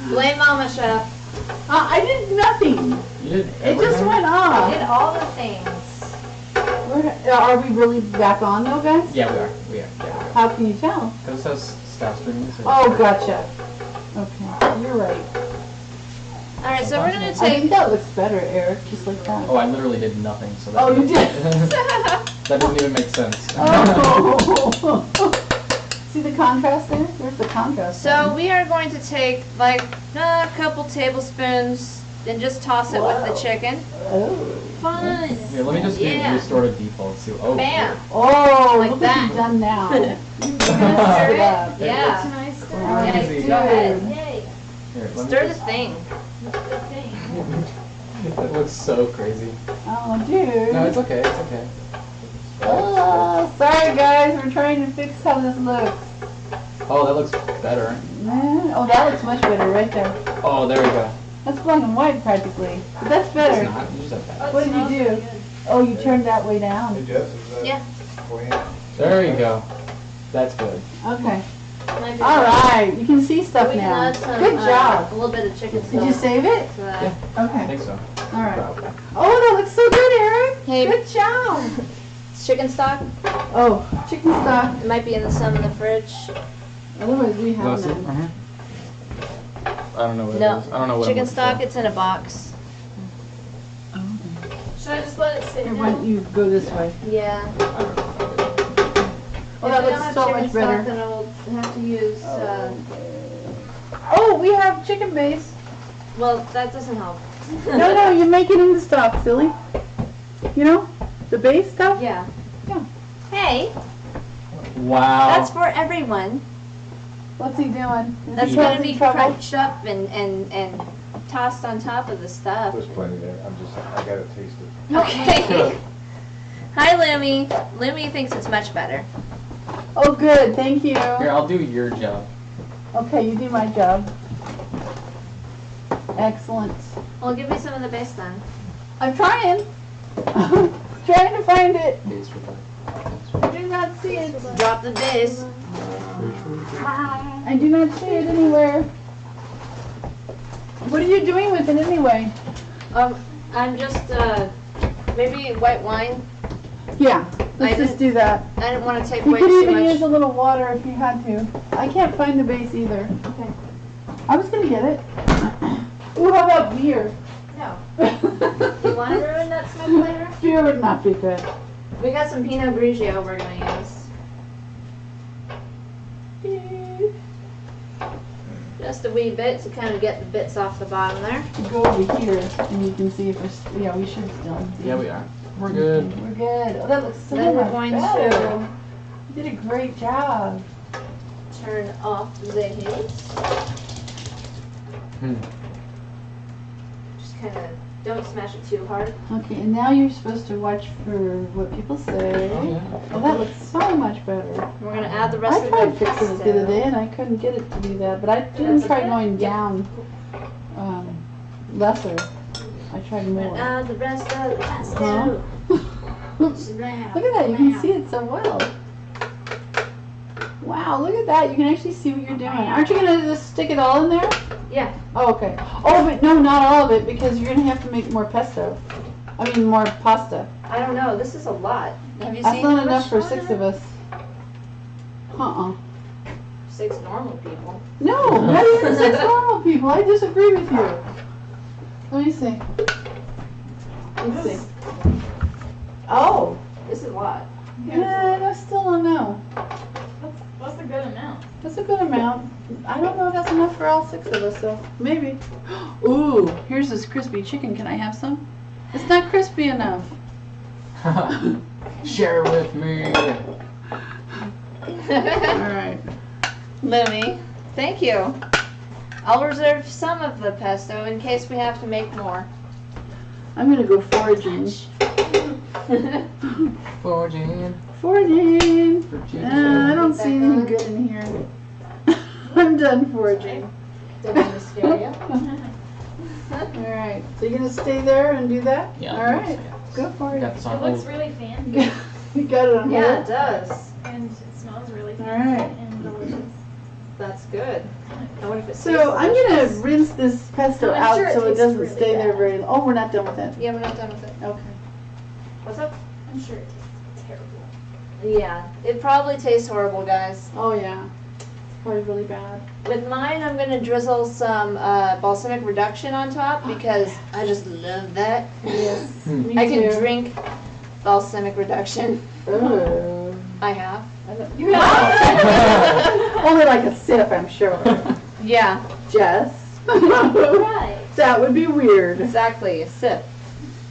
Blame Mama, Chef. I did nothing. You did It just went off. I did all the things. Are we really back on though, guys? Yeah, we are. We are. Yeah. How can you tell? Because it says stop streaming. So Oh, gotcha. Okay, you're right. Alright, so we're going to I think take... that looks better, Eric, just like that. Oh, I literally did nothing. So that Oh, you did? That didn't even make sense. Oh. See the contrast there? There's the contrast. So we are going to take like a couple tablespoons and just toss it with the chicken. Oh. Fun. Here, let me just do restore to default. See, oh, Bam. Oh, Like look that. what you've done now. Stir it? Yeah. Yeah. Nice. Yeah, Crazy. go ahead. Yay. Here, let me Stir the just- thing. Good thing. That looks so crazy. Oh, dude. No, it's okay. It's okay. Oh, sorry guys, we're trying to fix how this looks. Oh, that looks better. Oh, that looks much better right there. Oh, there we go. That's black and white practically. But that's better. It's not. You just have that. What did you do? Oh, you turned that way down. Hey Jess, is that Yeah. for you? There you go. That's good. Okay. All right, you can see stuff We can now. add some, Good job. a little bit of chicken Did you stock. save it? to that. Yeah. I Okay. think so. All right. Probably. Oh, that looks so good, Eric. Hey. Good job. It's chicken stock. Oh, chicken stock. It might be some in the fridge. Otherwise, we have Let's see. none. Right here. I don't know what No. it is. I don't know what Chicken I'm stock, looking it's in a box. Should I just let it sit Here, now? why don't you go this way? Yeah. Oh, that looks so much better. Then I'll have to use. Oh, we have chicken base. Well, that doesn't help. No, you make it into stock, silly. You know, the base stuff. Yeah. Yeah. Hey, for. Wow. that's for everyone. What's he doing? Is That's he gonna causing be trouble? crunched up and tossed on top of the stuff. There's plenty there. I gotta taste it. Okay. Hi, Lemmy. Lemmy thinks it's much better. Oh, good. Thank you. Here, I'll do your job. Okay, you do my job. Excellent. Well, give me some of the base then. I'm trying. Trying to find it. Base with that. I do not see it. Drop the base. I do not see it anywhere. What are you doing with it anyway? I'm just maybe white wine. Yeah, I let's just didn't- do that. I didn't want to take You way could too even use much. a little water if you had to. I can't find the base either. Okay. I was gonna get it. Ooh, how about beer? No. You want to ruin that smoke later? Beer would not be good. We got some Pinot Grigio we're gonna use. Just a wee bit to kind of get the bits off the bottom there. Go over here and you can see if we're, yeah, we should still. Yeah, we are. We're good. We're good. Oh, that looks so Then we're much going better. to You did a great job. turn off the heat. Just kind of don't smash it too hard. Okay, and now you're supposed to watch for what people say. Oh, yeah. Oh, that looks so much better. We're gonna add the rest I of tried the fixing it the other day and I couldn't get it to do that, but I didn't try going down lesser. I tried more. Add the rest of the pesto. Huh? Look at that, you can see it so well. Wow, look at that, you can actually see what you're doing. Aren't you gonna just stick it all in there? Yeah. Oh, okay. Oh, but no, not all of it, because you're gonna have to make more pesto. I mean, more pasta. I don't know. This is a lot. Have you That's seen not how enough much for on 6 it? of us. 6 normal people. No, not even 6 normal people. I disagree with you. Let me see. Let's see. Oh, This is a lot. yeah, I still don't know. What's a good amount? That's a good amount. I don't know if that's enough for all 6 of us, though. Maybe. Ooh, here's this crispy chicken. Can I have some? It's not crispy enough. Share with me. All right. Lemmy, thank you. I'll reserve some of the pesto in case we have to make more. I'm gonna go foraging. Forging. Foraging. For chicken. I don't see anything good in here. I'm done foraging. All right. So you're gonna stay there and do that? Yeah. All right. Go for it. Got this on It looks hold. really fancy, You got it on Yeah, hold? it does. and it smells really All fancy right. and delicious. That's good. I wonder if it's So I'm gonna rinse this pesto I'm out sure it so it tastes doesn't really stay there bad. very long. Oh, we're not done with it. Yeah, we're not done with it. Okay. What's up? I'm sure it tastes terrible. Yeah, it probably tastes horrible, guys. Oh yeah. It's probably really bad. With mine, I'm gonna drizzle some balsamic reduction on top because I just love that. Yes. Me I can too. drink balsamic reduction. Ooh. I have. You have only like a sip, I'm sure. Yeah, Jess. Right. That would be weird. exactly. A sip.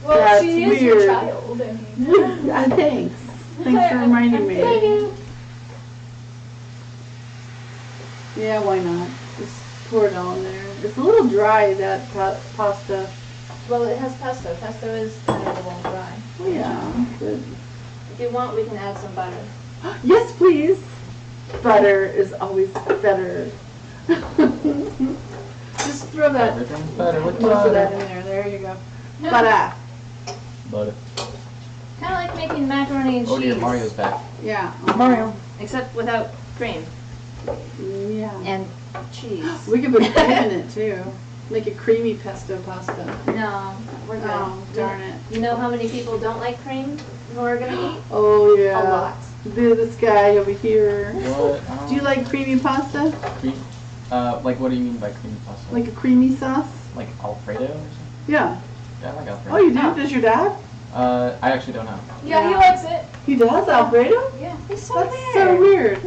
Well, That's she is weird. your child. I mean. Thanks. Thanks for reminding me. Yeah, why not? Just pour it all in there. It's a little dry, that pasta. Well, it has pesto. Pesto is kind of a little dry. Oh, yeah. Good. If you want, we can add some butter. Yes, please. Butter is always better. Just throw that Everything's better with most of that butter. in there. There you go. Butter. Butter. Kind of like making macaroni and Oh dear, cheese. Mario's back. Yeah. Mario. Except without cream Yeah. and cheese. We could put cream in it too. Make a creamy pesto pasta. No, we're good. Oh, darn it. You know how many people don't like cream who are gonna eat? Oh, yeah. A lot. This guy over here. What? Do you like creamy pasta? Cream? Like what do you mean by creamy pasta? Like a creamy sauce? Like Alfredo or something? Yeah. Yeah, I like Alfredo. Oh, you do? Oh. Does your dad? I actually don't know. Yeah, he Yeah. likes it. He does, Alfredo? Yeah. It's so That's so weird.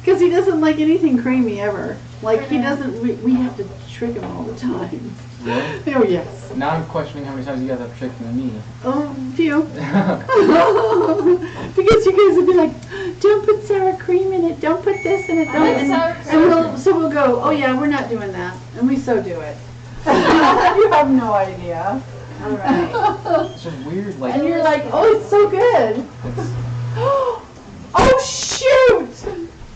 Because he doesn't like anything creamy ever. Like, he doesn't, we have to trick him all the time. Really? Oh, yes. Now I'm questioning how many times you guys have tricked me. Oh, few. Because you guys would be like, don't put sour cream in it, don't put this in it, I don't. like And, sour and cream. we'll go, oh yeah, we're not doing that. And we so do it. You have no idea. Alright. It's just weird, like And you're like, oh, it's so good. it's, Oh, shoot!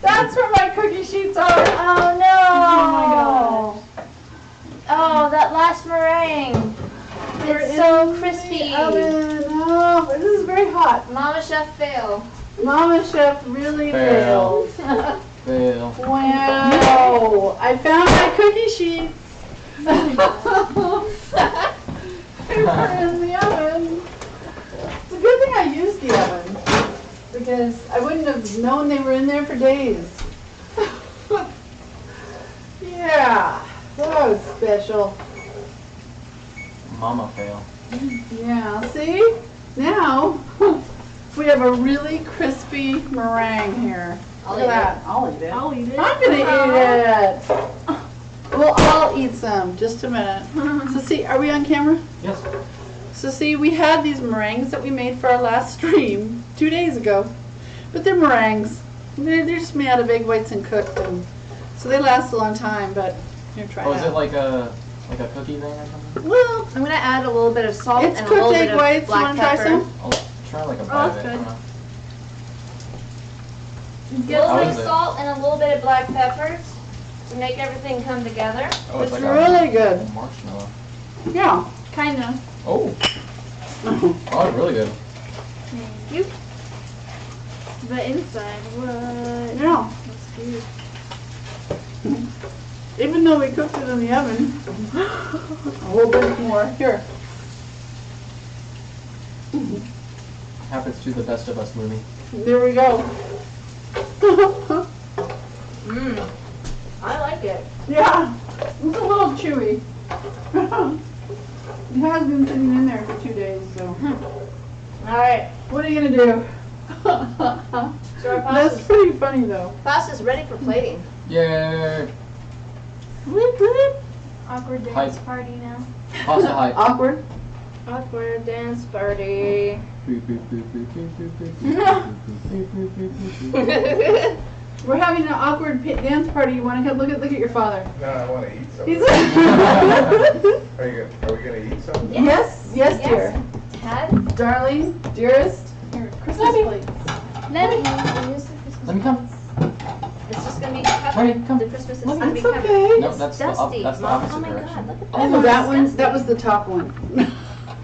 That's where my cookie sheets are. Oh no! Oh my gosh. Oh, that last meringue. They're It's so in crispy. the oven. Oh, but this is very hot. Mama Chef fail. Mama Chef really Fail. failed. fail. Wow! I found my cookie sheets. They were in the oven. It's a good thing I used the oven because I wouldn't have known they were in there for days. Yeah, that was special. Mama fail. Yeah, see? Now we have a really crispy meringue here. I'll Look eat at that. I'll eat it. I'll eat it. I'm gonna eat it. We'll all eat some. Just a minute. So see, are we on camera? Yes. So see, we had these meringues that we made for our last stream 2 days ago, but they're meringues. They're just made out of egg whites and cooked, and so they last a long time. But here, try Oh, that. is it like a cookie thing or something? Well, I'm gonna add a little bit of salt it's and a little cooked bit egg of whites. You black want to try pepper. some? I'll try like a bite that's of it. good. I don't know. A Get little How bit is of it? salt and a little bit of black pepper to make everything come together. Oh, It's like really a good. marshmallow. Yeah. Kinda. Oh, oh, it's really good. You. The inside, what? Yeah. That's good. Even though we cooked it in the oven, a little bit more. Here. Happens to the best of us, Looney. There we go. Mmm. I like it. Yeah. It's a little chewy. It has been sitting in there for 2 days, so. All right. What are you gonna do? So our That's pasta's, pretty funny though. pasta's ready for plating. Yay! Whip, whip. Awkward dance Hype. party now. Pasta hype. Awkward. Awkward dance party. We're having an awkward dance party. You want to look at your father? No, I want to eat some. He's Are we gonna eat some? yes, yes, dear, Ted, darling, dearest. Here, Christmas plates. let me use the Christmas. Let me come. It's just gonna be Honey, covered. come. The Christmas is Look, gonna be It's covered. okay. No, that's the Dusty. that's the Mom. opposite Oh my direction. God! Look at Oh, that. that one. Disgusting. That was the top one.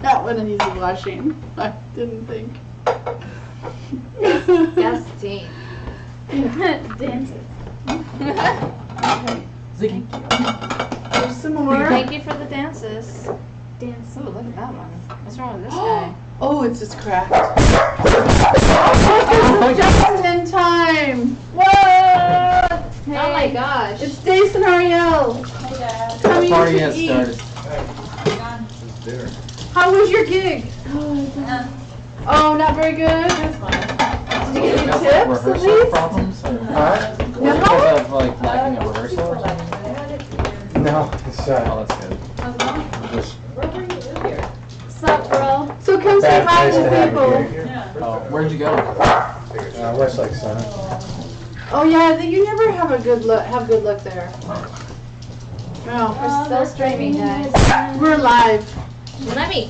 That one needs washing. I didn't think. Disgusting. Dancing. Okay. Ziggy. There's some more. Thank you for the dances. Dance. Ooh, look at that one. What's wrong with this guy? Oh, it's just cracked. Just in time. What? Oh my gosh. It's Dace and Ariel. Coming Party to has eat. started. It's dinner. How was your gig? Oh, not very good. Did you get any That's tips at rehearsal least? problems? Or Huh? Yeah, how? because of like lacking a rehearsal or something? No, it's Oh, that's good. just Sup, bro? So come say hi nice to to have you people. here. Oh, where'd you go? Westlake Center. Oh yeah, you never have a good look. Have good luck there. No, We're still streaming, guys. we're live. Let me.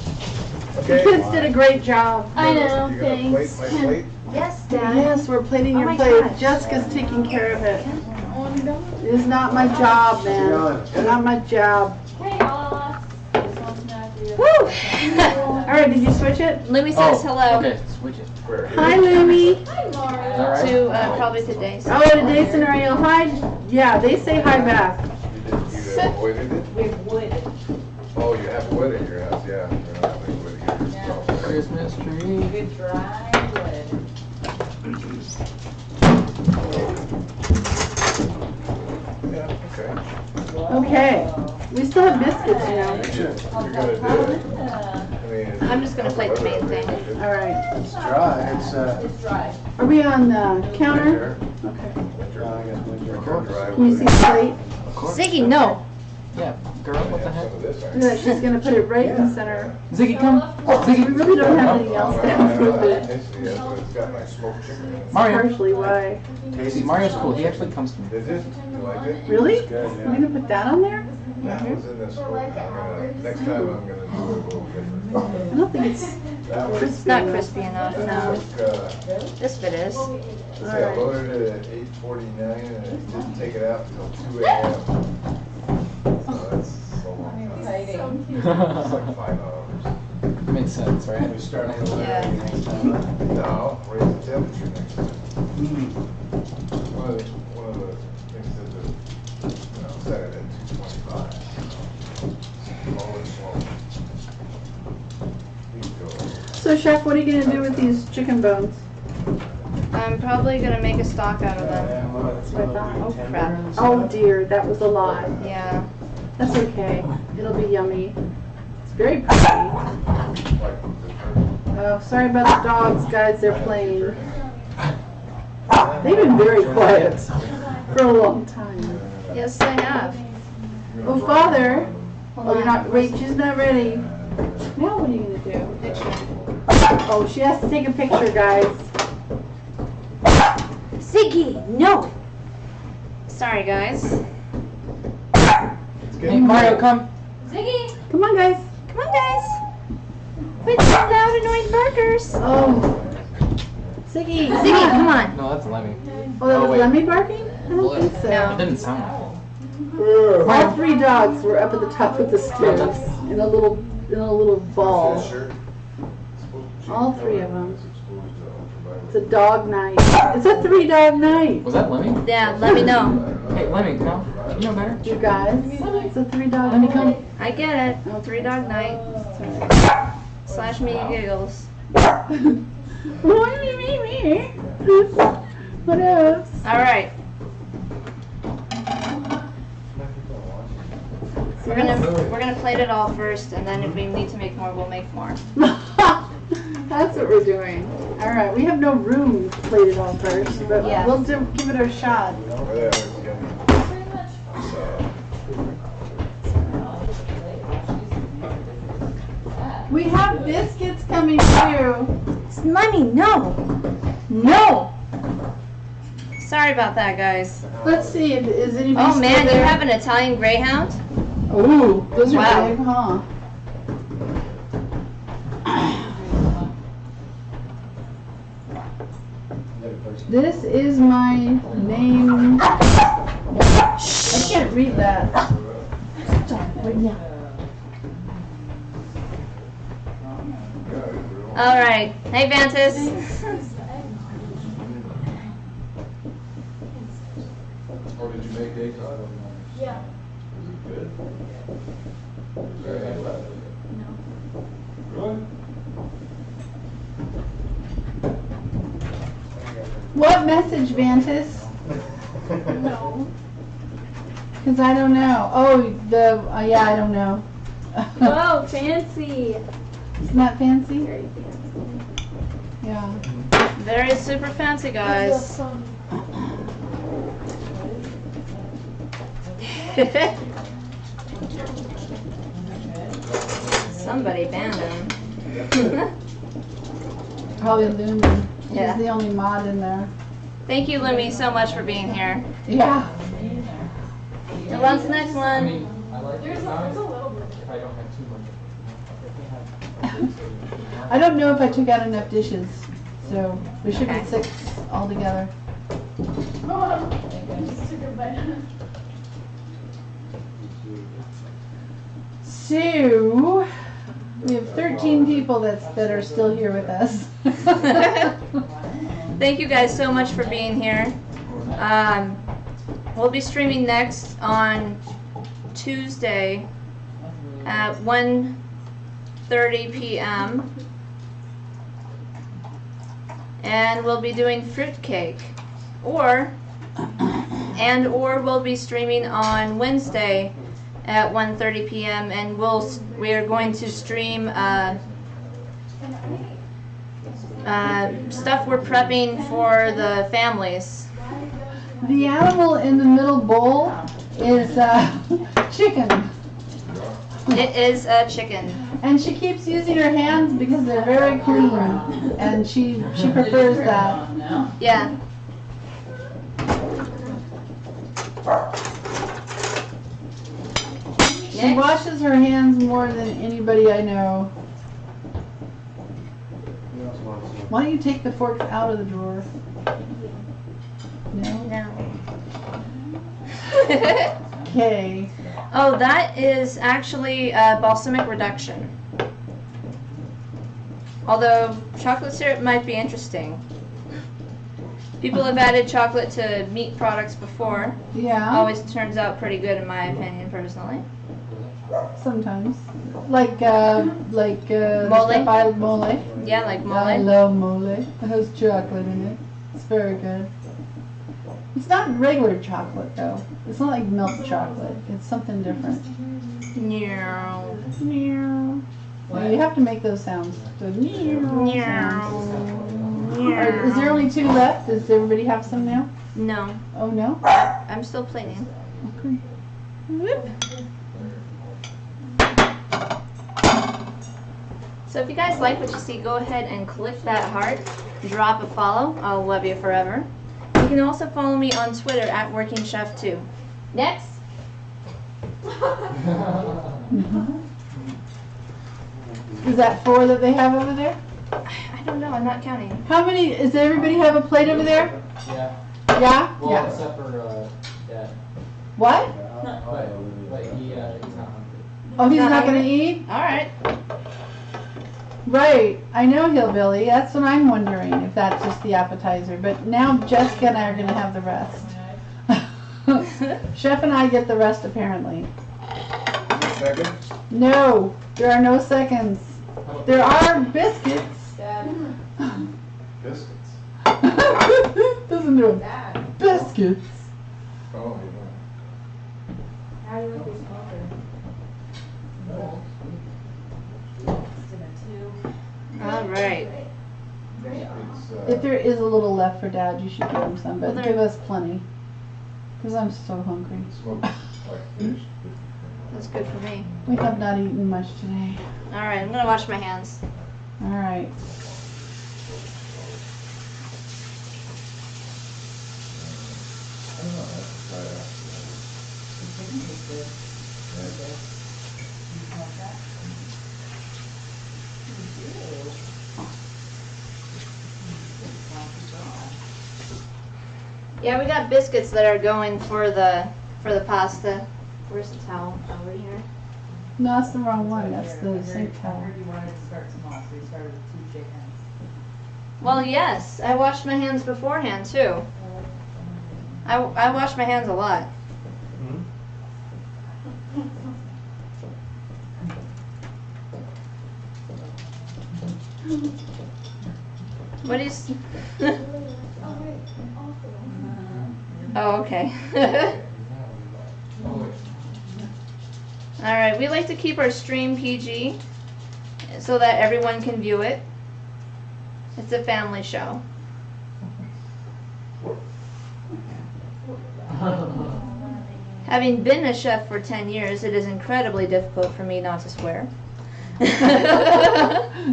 The Okay. kids did a great job. I know, You gonna plate thanks. my plate? Yes, Dad. Yes, we're plating Oh your my plate. gosh. Jessica's taking care of it. It is not my job, man. It's not my job. Hey, y'all. Woo! All right, did you switch it? Lumi says hello Okay, switch it. Where? Hi, Lumi. Hi, Mara. Is that right? to probably today. Oh, to Dace and Ariel. Hi. Yeah, they say hi back. You avoided it? We've wooded. Oh, you have wood at your house, yeah. You're not having wood here. Oh, Christmas tree. Good dry wood. Yeah, okay. Okay. We still have biscuits, you know. You're gonna do it. I mean, I'm just gonna plate the main thing. All right. It's dry, it's, It's dry. Are we on the counter? Winter, Okay. winter, I guess winter. winter dry Can you see wood. the plate? Of course. Ziggy, no. Yeah, girl, what the Yeah, heck? some of this, aren't Look at that, she's gonna put it right in the center. Ziggy, come. We Ziggy. really don't have anything else to have with it. Tasty, yes, but it's got like smoked chicken in it. Mario. Partially why. See, Mario's cool. He actually comes to me. Is it? You like it? Really? Good, You're yeah. gonna put that on there? That was in this book. Next time I'm gonna do it a little different. I don't think it's That was, It's not crispy enough, no. This bit is. see, I loaded it at 8:49 and it didn't take it out until 2 a.m. So that's so long time. Exciting. It's like 5 hours. Makes sense, right? We start a little Yeah. early next time. No, raise the temperature next time. Mm. One of the things is to, set it at 225. Slow and slow. Keep going. So chef, what are you gonna do with these chicken bones? I'm probably gonna make a stock out of them. And what about what I thought. Oh, tender crap. and Oh stuff? dear, that was a lot. Yeah. That's okay. It'll be yummy. It's very pretty. Like the turkey. Oh, sorry about the dogs, guys. They're playing. They've been very quiet for a long time. Yes, I have. Oh, Father. Hold Oh, you're on. not. Wait, she's not ready. Now what are you gonna do? Picture. Oh, she has to take a picture, guys. Ziggy, no. Sorry, guys. It's Hey, getting Mario, come. Ziggy. Come on, guys. Come on, guys. Quit those loud, annoying barkers. Oh, Ziggy. Ziggy, come on. No, that's Lemmy. Oh, that Oh, was wait. Lemmy barking? I don't think so. No. It didn't sound like All three dogs were up at the top of the stairs in a little ball. This shirt. All three of them. It's a dog night. It's a 3-dog night, it. Was that Lemmy? Yeah, let me know. Hey, Lemmy, come. You know better. you guys. It's a 3-dog Lemmy, night. come. I get it. Oh, 3-dog night. Slash me giggles. What else? All right. We're gonna plate it all first, and then if we need to make more, we'll make more. That's what we're doing. All right, we have no room to plate it all first, but Yeah. we'll give it a shot. We have biscuits coming too. Lemmy, no. No. Sorry about that, guys. Let's see, is anybody Oh still man, you there? have an Italian Greyhound? Ooh, those are Wow. big, huh? This is my name. I can't read that. All right. Hey, Vantis. Oh, did you make eggnog? Yeah. Is it good? Very good. No. Really? What message, Vantis? No. Because I don't know. Oh, yeah, I don't know. Whoa, fancy. Isn't that fancy? Very fancy. Yeah. Very super fancy, guys. Somebody banned him. Probably Lumi. Yeah. He's the only mod in there. Thank you, Lumi, so much for being here. Yeah. And what's the next I one? mean, I like There's it a nice little bit. if I don't have too much. I don't know if I took out enough dishes, so there should Okay. be 6 altogether. Just took a bite. So, we have 13 people that are still here with us. Thank you guys so much for being here. We'll be streaming next on Tuesday at 1:30 p.m. And we'll be doing fruitcake. Or we'll be streaming on Wednesday at 1:30 p.m. and we are going to stream stuff we're prepping for the families. The animal in the middle bowl is chicken. It is a chicken. And she keeps using her hands because they're very clean. And she prefers that. Yeah. She washes her hands more than anybody I know. Why don't you take the forks out of the drawer? No? No. Okay. Oh, that is actually balsamic reduction. Although chocolate syrup might be interesting. People have added chocolate to meat products before. Yeah. Always turns out pretty good in my opinion, personally. Sometimes. Like the Mole? stuff mole. Yeah, like I mole. love mole. It has chocolate in it. It's very good. It's not regular chocolate though. It's not like milk chocolate. It's something different. Meow. Meow. Well, you have to make those sounds. The meow sounds. Is there only 2 left? Does everybody have some now? No, Oh no? I'm still plating. Okay. Whoop. So if you guys like what you see, go ahead and click that heart, drop a follow. I'll love you forever. You can also follow me on Twitter at WorkingChef2. Next. Is that 4 that they have over there? I don't know. I'm not counting. How many? Does everybody have a plate over there? Yeah. Yeah? Well, Yeah. except for Dad. What? But he's not hungry. Oh, he's Not not gonna hungry? eat? All right. Right. I know Hillbilly. That's what I'm wondering, if that's just the appetizer. But now Jessica and I are gonna have the rest. Chef and I get the rest apparently. Second? No, there are no seconds. There are biscuits. Biscuits. Doesn't do it. Biscuits. Oh, How do you like your smoker? All right. If there is a little left for Dad, you should give him some, but Well, give us plenty. Because I'm so hungry. Smoked like fish. That's good for me. We have not eaten much today. All right. I'm gonna wash my hands. All right. I don't know, I have to try it out. Yeah, we got biscuits that are going for the pasta. Where's the towel? Over here. No, that's the wrong one. That's the sink I towel. heard you wanted to start small, so you started with 2 chickens. Well, yes. I washed my hands beforehand too. I wash my hands a lot. What is? Oh, wait, also. Oh, okay. All right, we like to keep our stream PG so that everyone can view it. It's a family show. Having been a chef for 10 years, it is incredibly difficult for me not to swear. Is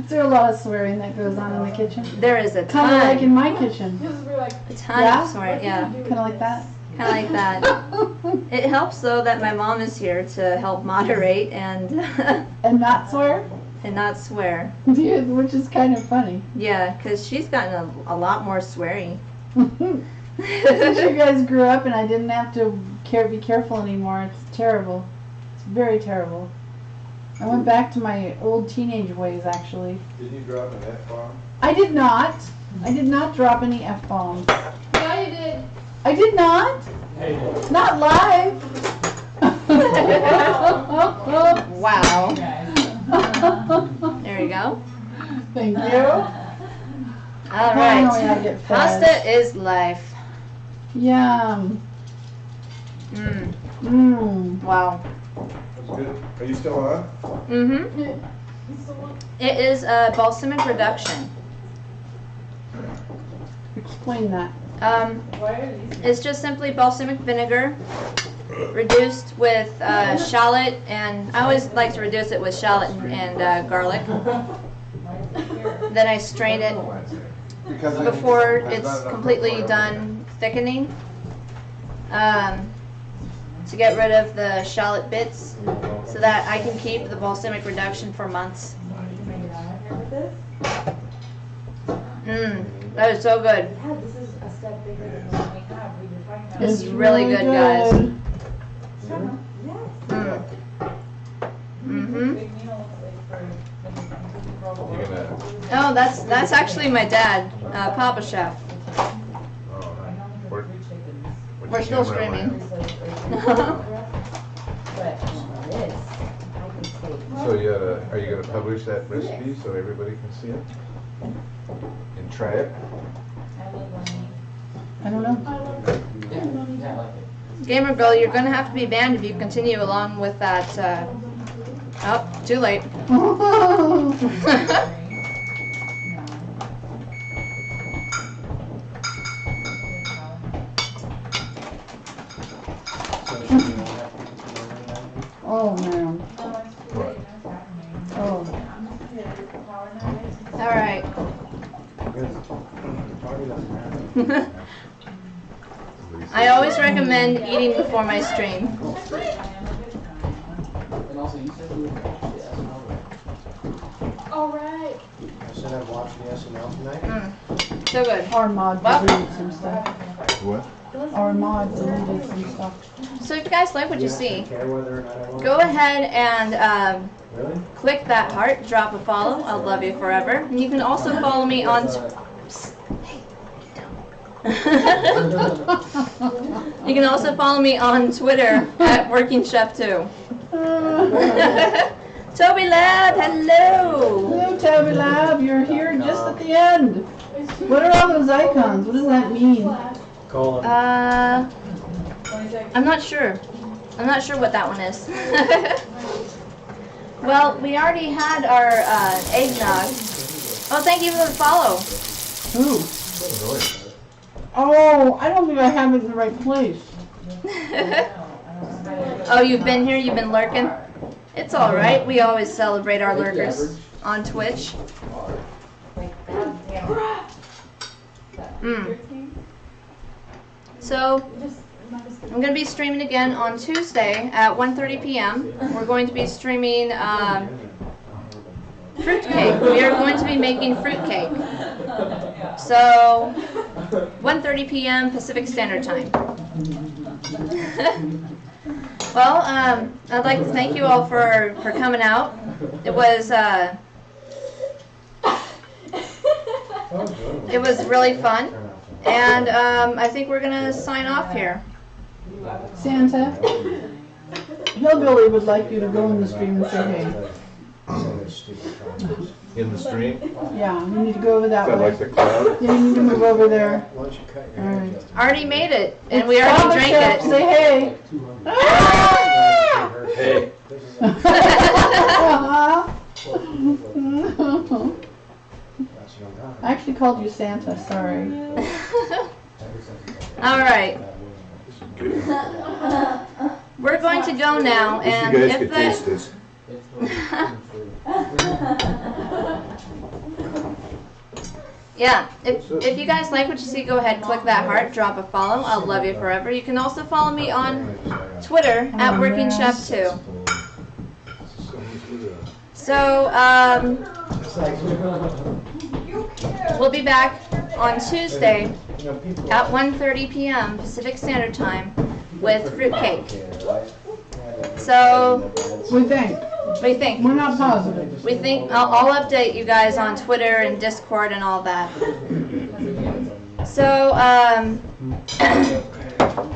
there a lot of swearing that goes on in the kitchen? There is a Kind of like in ton, my kitchen. a ton Yeah? of swearing, yeah, Kind of like that. kind of like that. It helps though that my mom is here to help moderate and And not swear? and not swear. Which is kind of funny. Yeah, because she's gotten a lot more swearing. Since you guys grew up and I didn't have to be careful anymore, it's terrible. It's very terrible. I went back to my old teenage ways, actually. Did you drop an F-bomb? I did not. I did not drop any F-bombs. Yeah, you did. I did not. Not live. Wow. There you go. Thank you. All Finally, I right. get fed. Pasta is life. Yum. Mm. Mmm. Wow. That's good. Are you still on? Mm-hmm. It is a balsamic reduction. Explain that. It's just simply balsamic vinegar reduced with shallot, and I always like to reduce it with shallot and garlic. Then I strain it Because before it's completely done thickening, to get rid of the shallot bits so that I can keep the balsamic reduction for months. That is so good. Yeah, this is a step bigger than the one we have. We were talking about. It's really good, guys. Yes. Mm-hmm. Big meal like for when You're gonna. Oh, that's actually my dad, Papa Chef. Oh, nice. We're still streaming. So are you gonna publish that recipe so everybody can see it? And try it? I don't know. Yeah, I like it. Gamer Girl, you're gonna have to be banned if you continue along with that. Oh, too late. Oh man. Oh. All right. I always recommend eating before my stream. And also, you said you would watch the SNL. All right. I said I'd watch the SNL tonight. So good. Our mod Well- deleted some stuff. What? Our mod deleted some stuff. So if you guys like what you see, Care whether or not I watch go ahead and Really? click that heart, drop a follow. I'll love you forever. And you can also follow me on. You can also follow me on Twitter at Working Chef 2. Toby Lab, hello. Hello, Tabby Lab. You're here just at the end. What are all those icons? What does that mean? Colin. I'm not sure. I'm not sure what that one is. Well, we already had our eggnog. Oh, thank you for the follow. Ooh. Oh, I don't think I have it in the right place. Oh, you've been here? You've been lurking? It's all right. We always celebrate our lurkers on Twitch. So, I'm going to be streaming again on Tuesday at 1:30 p.m. We're going to be streaming fruitcake. We are going to be making fruitcake. So, 1:30 p.m. Pacific Standard Time. Well, I'd like to thank you all for coming out. It was really fun, and I think we're gonna sign off here. Santa. Hillbilly would like you to go in the stream and say hey. In the stream? Yeah, you need to go over that Is that way. like the cloud? Yeah, you need to move over there. Why don't you cut your Alright. hair, Justin? Already made it, and It's we already Baba drank Chef, it. say hey. Hey. I actually called you Santa, sorry. All right. We're going to go now, and You guys if could the taste this. yeah, if you guys like what you see, go ahead, click that heart, drop a follow. I'll love you forever. You can also follow me on Twitter at Working Chef 2. So we'll be back on Tuesday at 1:30 p.m. Pacific Standard Time with fruitcake. So We think. what do you think? We're not positive. We think I'll update you guys on Twitter and Discord and all that. So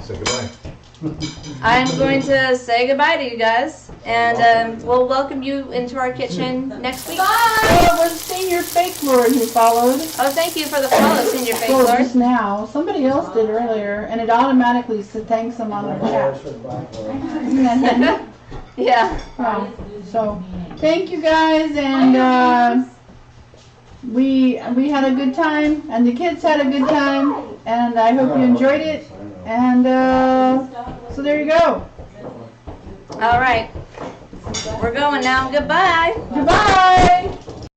Say goodbye. I'm going to say goodbye to you guys, and we'll welcome you into our kitchen next week. Oh, it was Senior Fake Lord who followed. Oh, thank you for the follow, Senior Fake Well, Lord. just now. Somebody else did earlier, and it automatically thanks them on their chat. Isn't that handy? Yeah. Wow. So, thank you guys, and we had a good time, and the kids had a good time, and I hope you enjoyed it. And so there you go. All right. We're going now. Goodbye. Goodbye.